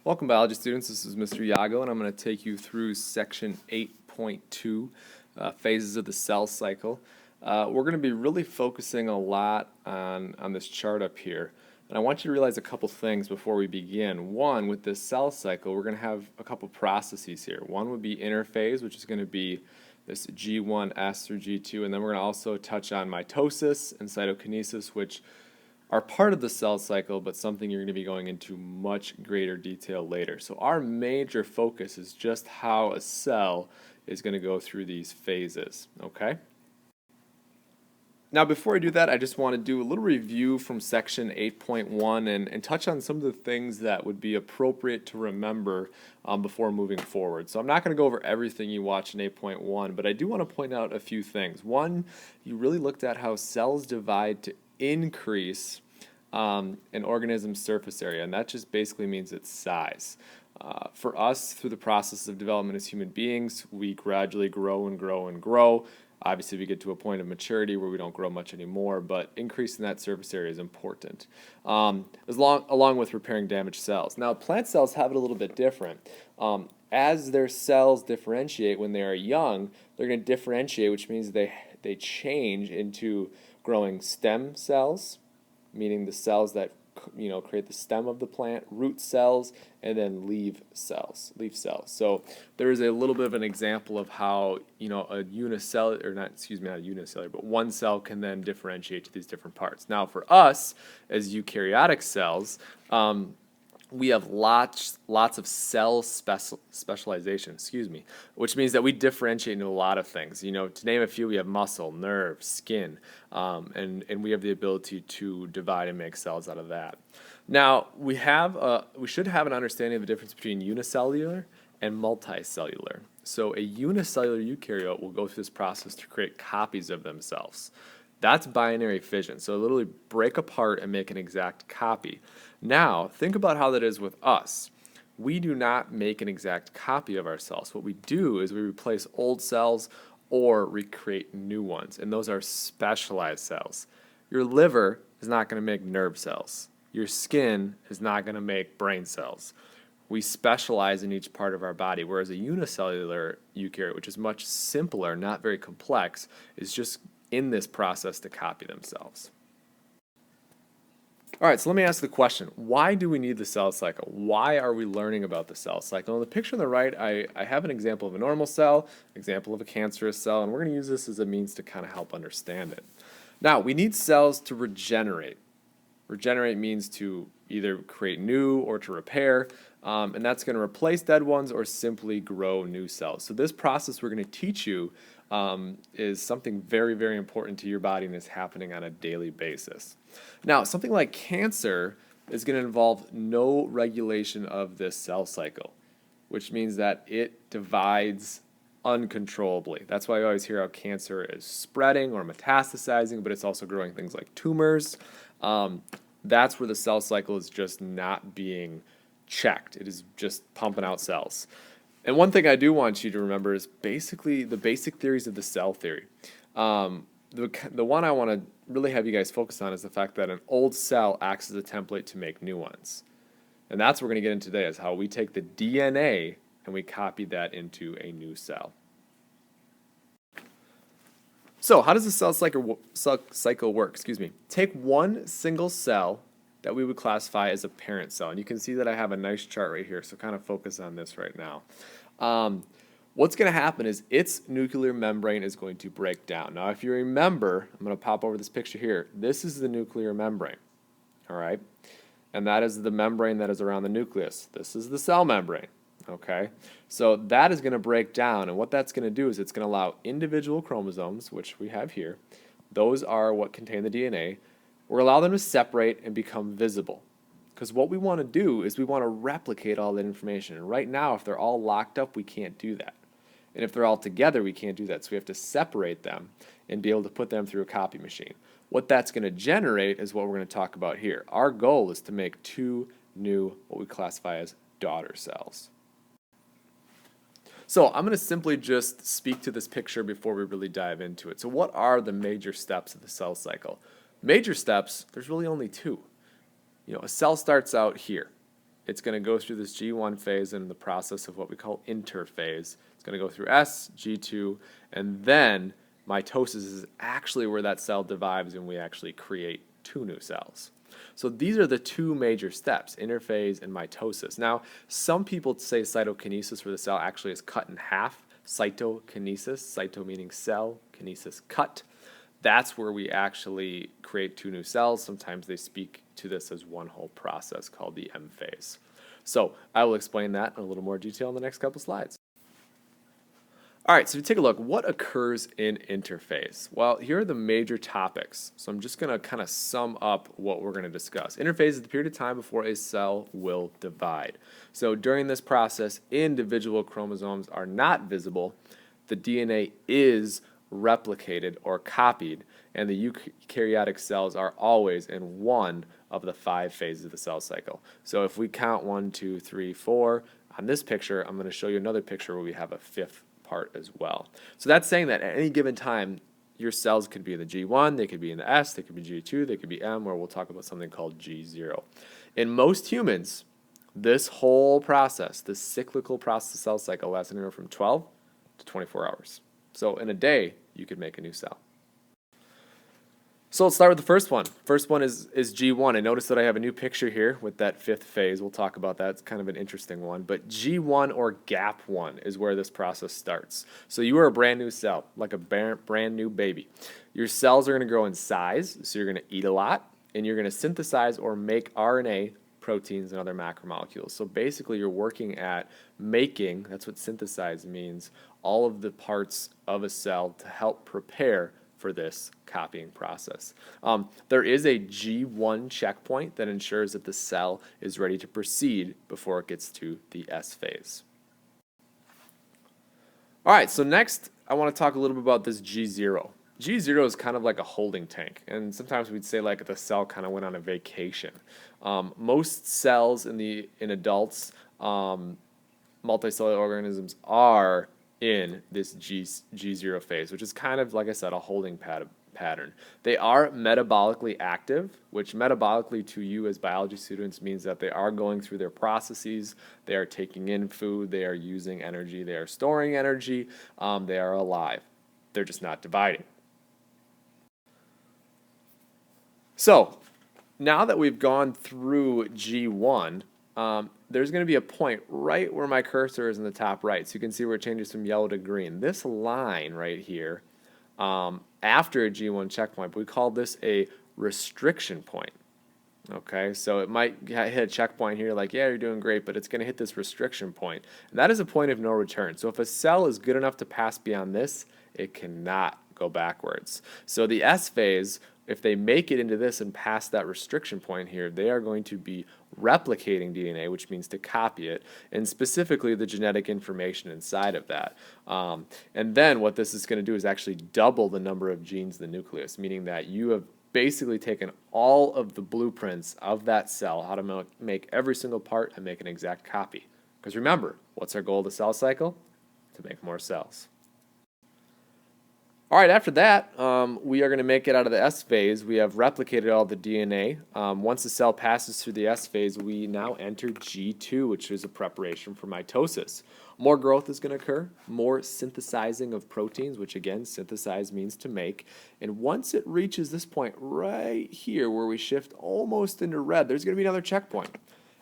Welcome, biology students. This is Mr. Yago, and I'm going to take you through section 8.2, phases of the cell cycle. We're going to be really focusing a lot on this chart up here. And I want you to realize a couple things before we begin. One, with this cell cycle, we're going to have a couple processes here. One would be interphase, which is going to be this G1S through G2, and then we're going to also touch on mitosis and cytokinesis, which are part of the cell cycle, but something you're going to be going into much greater detail later. So our major focus is just how a cell is going to go through these phases, okay? Now, before I do that, I just want to do a little review from section 8.1 and touch on some of the things that would be appropriate to remember before moving forward. So I'm not going to go over everything you watch in 8.1, but I do want to point out a few things. One, you really looked at how cells divide to increase an organism's surface area, and that just basically means its size. For us, through the process of development as human beings, we gradually grow and grow and grow. Obviously, we get to a point of maturity where we don't grow much anymore, but increasing that surface area is important, along with repairing damaged cells. Now, plant cells have it a little bit different. As their cells differentiate when they are young, they're going to differentiate, which means they change into growing stem cells, meaning the cells that create the stem of the plant, root cells, and then leaf cells. So there is a little bit of an example of how a unicellular, or not a unicellular, but one cell can then differentiate to these different parts. Now, for us as eukaryotic cells, we have lots of cell specialization, which means that we differentiate into a lot of things. To name a few, we have muscle, nerve, skin, and we have the ability to divide and make cells out of that. Now, we should have an understanding of the difference between unicellular and multicellular. So a unicellular eukaryote will go through this process to create copies of themselves. That's binary fission. So literally break apart and make an exact copy. Now, think about how that is with us. We do not make an exact copy of ourselves. What we do is we replace old cells or recreate new ones, and those are specialized cells. Your liver is not going to make nerve cells. Your skin is not going to make brain cells. We specialize in each part of our body, whereas a unicellular eukaryote, which is much simpler, not very complex, is just in this process to copy themselves. All right, so let me ask the question, why do we need the cell cycle? Why are we learning about the cell cycle? In the picture on the right, I have an example of a normal cell, example of a cancerous cell, and we're going to use this as a means to kind of help understand it. Now, we need cells to regenerate. Regenerate means to either create new or to repair, and that's going to replace dead ones or simply grow new cells. So this process we're going to teach you is something very, very important to your body and is happening on a daily basis. Now, something like cancer is going to involve no regulation of this cell cycle, which means that it divides uncontrollably. That's why I always hear how cancer is spreading or metastasizing, but it's also growing things like tumors. That's where the cell cycle is just not being checked. It is just pumping out cells. And one thing I do want you to remember is basically the basic theories of the cell theory. The one I want to really have you guys focus on is the fact that an old cell acts as a template to make new ones. And that's what we're going to get into today, is how we take the DNA and we copy that into a new cell. So how does the cell cycle work? Take one single cell that we would classify as a parent cell. And you can see that I have a nice chart right here, so kind of focus on this right now. What's going to happen is its nuclear membrane is going to break down. Now, if you remember, I'm going to pop over this picture here. This is the nuclear membrane, all right? And that is the membrane that is around the nucleus. This is the cell membrane, okay? So that is going to break down, and what that's going to do is it's going to allow individual chromosomes, which we have here. Those are what contain the DNA. Or allow them to separate and become visible. Because what we want to do is we want to replicate all that information. And right now, if they're all locked up, we can't do that. And if they're all together, we can't do that. So we have to separate them and be able to put them through a copy machine. What that's going to generate is what we're going to talk about here. Our goal is to make two new, what we classify as daughter cells. So I'm going to simply just speak to this picture before we really dive into it. So what are the major steps of the cell cycle? Major steps, there's really only two. A cell starts out here. it's going to go through this G1 phase in the process of what we call interphase. It's going to go through S, G2, and then mitosis is actually where that cell divides and we actually create two new cells. So these are the two major steps, interphase and mitosis. Now, some people say cytokinesis, where the cell actually is cut in half. Cytokinesis, cyto meaning cell, kinesis cut. That's where we actually create two new cells. Sometimes they speak to this as one whole process called the M phase. So I will explain that in a little more detail in the next couple slides. All right, so if you take a look, what occurs in interphase? Well, here are the major topics. So I'm just going to kind of sum up what we're going to discuss. Interphase is the period of time before a cell will divide. So during this process, individual chromosomes are not visible. The DNA is replicated or copied, and the eukaryotic cells are always in one of the 5 phases of the cell cycle. So if we count 1, 2, 3, 4, on this picture, I'm going to show you another picture where we have a 5th part as well. So that's saying that at any given time, your cells could be in the G1, they could be in the S, they could be G2, they could be M, or we'll talk about something called G0. In most humans, this whole process, this cyclical process of cell cycle, lasts anywhere from 12 to 24 hours. So in a day, you could make a new cell. So let's start with the first one. First one is G1. And notice that I have a new picture here with that 5th phase. We'll talk about that. It's kind of an interesting one. But G1 or gap 1 is where this process starts. So you are a brand new cell, like a brand new baby. Your cells are going to grow in size, so you're going to eat a lot, and you're going to synthesize or make RNA, proteins, and other macromolecules. So basically you're working at making, that's what synthesize means, all of the parts of a cell to help prepare for this copying process. There is a G1 checkpoint that ensures that the cell is ready to proceed before it gets to the S phase. All right, so next I want to talk a little bit about this G0. G0 is kind of like a holding tank, and sometimes we'd say like the cell kind of went on a vacation. Most cells in adults, multicellular organisms, are in this G0 phase, which is kind of, like I said, a holding pattern. They are metabolically active, which metabolically to you as biology students means that they are going through their processes, they are taking in food, they are using energy, they are storing energy, they are alive. They're just not dividing. So now that we've gone through G1, there's going to be a point right where my cursor is in the top right. So you can see where it changes from yellow to green. This line right here, after a G1 checkpoint, we call this a restriction point. Okay, so it might hit a checkpoint here like, yeah, you're doing great, but it's going to hit this restriction point. And that is a point of no return. So if a cell is good enough to pass beyond this, it cannot go backwards. So the S phase, if they make it into this and pass that restriction point here, they are going to be replicating DNA, which means to copy it, and specifically the genetic information inside of that. And then what this is going to do is actually double the number of genes in the nucleus, meaning that you have basically taken all of the blueprints of that cell, how to make every single part and make an exact copy. Because remember, what's our goal of the cell cycle? To make more cells. All right, after that, we are going to make it out of the S phase. We have replicated all the DNA. Once the cell passes through the S phase, we now enter G2, which is a preparation for mitosis. More growth is going to occur, more synthesizing of proteins, which again, synthesize means to make. And once it reaches this point right here where we shift almost into red, there's going to be another checkpoint.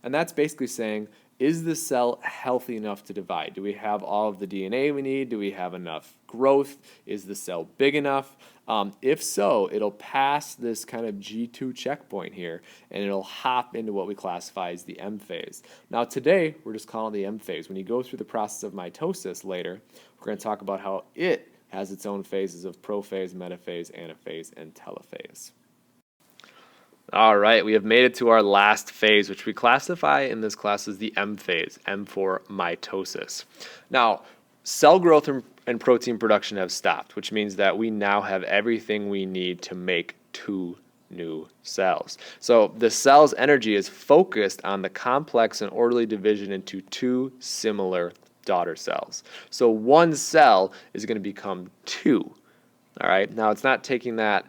And that's basically saying, is the cell healthy enough to divide? Do we have all of the DNA we need? Do we have enough growth? Is the cell big enough? If so, it'll pass this kind of G2 checkpoint here, and it'll hop into what we classify as the M phase. Now today, we're just calling it the M phase. When you go through the process of mitosis later, we're going to talk about how it has its own phases of prophase, metaphase, anaphase, and telophase. All right, we have made it to our last phase, which we classify in this class as the M phase, M for mitosis. Now, cell growth and protein production have stopped, which means that we now have everything we need to make two new cells. So the cell's energy is focused on the complex and orderly division into two similar daughter cells. So one cell is going to become two. All right, now it's not taking that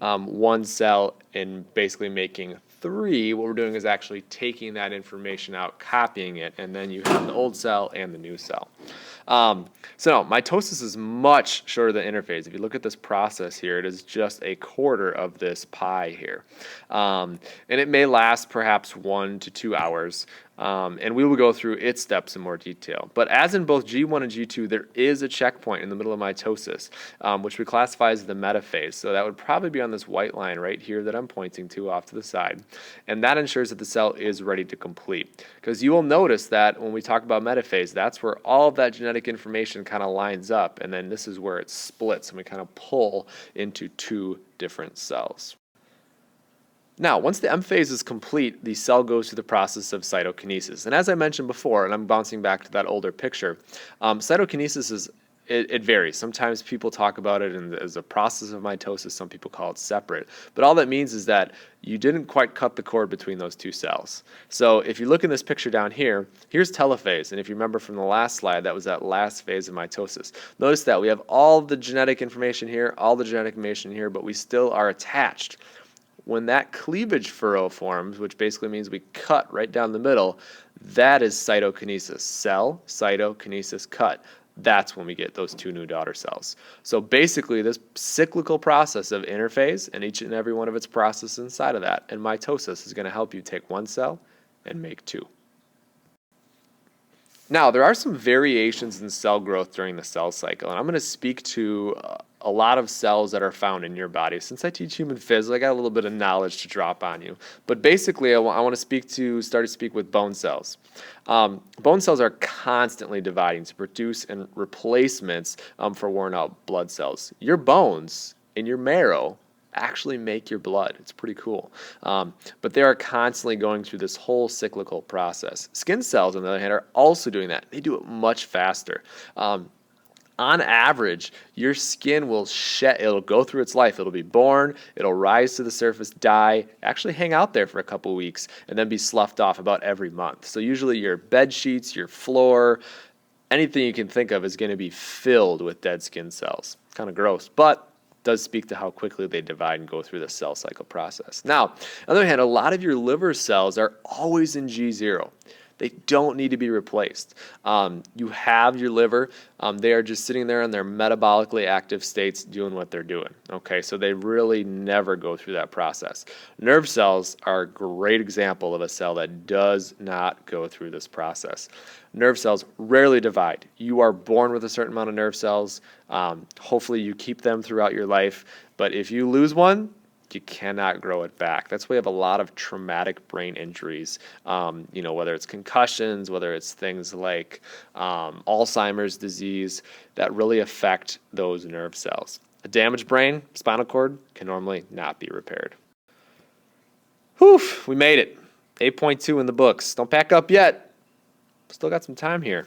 one cell and basically making 3, what we're doing is actually taking that information out, copying it, and then you have the old cell and the new cell. So no, mitosis is much shorter than interphase. If you look at this process here, it is just a quarter of this pie here. And it may last perhaps 1 to 2 hours. And we will go through its steps in more detail. But as in both G1 and G2, there is a checkpoint in the middle of mitosis, which we classify as the metaphase. So that would probably be on this white line right here that I'm pointing to off to the side. And that ensures that the cell is ready to complete. Because you will notice that when we talk about metaphase, that's where all of that genetic information kind of lines up. And then this is where it splits and we kind of pull into 2 different cells. Now, once the M phase is complete, the cell goes through the process of cytokinesis. And as I mentioned before, and I'm bouncing back to that older picture, cytokinesis is it varies. Sometimes people talk about it as a process of mitosis. Some people call it separate. But all that means is that you didn't quite cut the cord between those 2 cells. So if you look in this picture down here, here's telophase. And if you remember from the last slide, that was that last phase of mitosis. Notice that we have all the genetic information here, all the genetic information here, but we still are attached. When that cleavage furrow forms, which basically means we cut right down the middle, that is cytokinesis. Cell, cytokinesis, cut. That's when we get those 2 new daughter cells. So basically this cyclical process of interphase and each and every one of its processes inside of that and mitosis is going to help you take 1 cell and make 2. Now, there are some variations in cell growth during the cell cycle, and I'm going to speak to a lot of cells that are found in your body. Since I teach human phys, I got a little bit of knowledge to drop on you. But basically, I want to start to speak with bone cells. Bone cells are constantly dividing to produce and replacements for worn out blood cells. Your bones in your marrow actually make your blood. It's pretty cool. But they are constantly going through this whole cyclical process. Skin cells, on the other hand, are also doing that. They do it much faster. On average, your skin will shed, it'll go through its life. It'll be born, it'll rise to the surface, die, actually hang out there for a couple weeks, and then be sloughed off about every month. So usually your bed sheets, your floor, anything you can think of is going to be filled with dead skin cells. Kind of gross, but does speak to how quickly they divide and go through the cell cycle process. Now, on the other hand, a lot of your liver cells are always in G0. They don't need to be replaced. You have your liver. They are just sitting there in their metabolically active states doing what they're doing. Okay, so they really never go through that process. Nerve cells are a great example of a cell that does not go through this process. Nerve cells rarely divide. You are born with a certain amount of nerve cells. Hopefully you keep them throughout your life. But if you lose one, you cannot grow it back. That's why we have a lot of traumatic brain injuries, whether it's concussions, whether it's things like Alzheimer's disease that really affect those nerve cells. A damaged brain, spinal cord, can normally not be repaired. Whew, we made it. 8.2 in the books. Don't pack up yet. Still got some time here.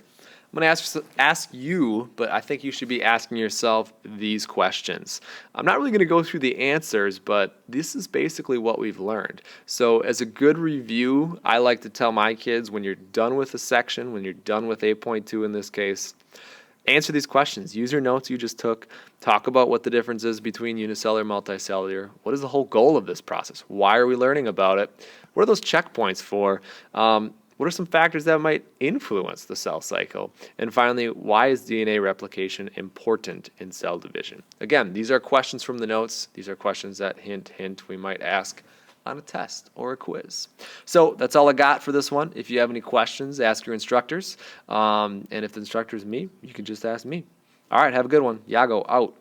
I'm going to ask you, but I think you should be asking yourself these questions. I'm not really going to go through the answers, but this is basically what we've learned. So as a good review, I like to tell my kids when you're done with a section, when you're done with 8.2 in this case, answer these questions. Use your notes you just took. Talk about what the difference is between unicellular and multicellular. What is the whole goal of this process? Why are we learning about it? What are those checkpoints for? What are some factors that might influence the cell cycle? And finally, why is DNA replication important in cell division? Again, these are questions from the notes. These are questions that hint, we might ask on a test or a quiz. So that's all I got for this one. If you have any questions, ask your instructors. And if the instructor is me, you can just ask me. All right, have a good one. Yago, out.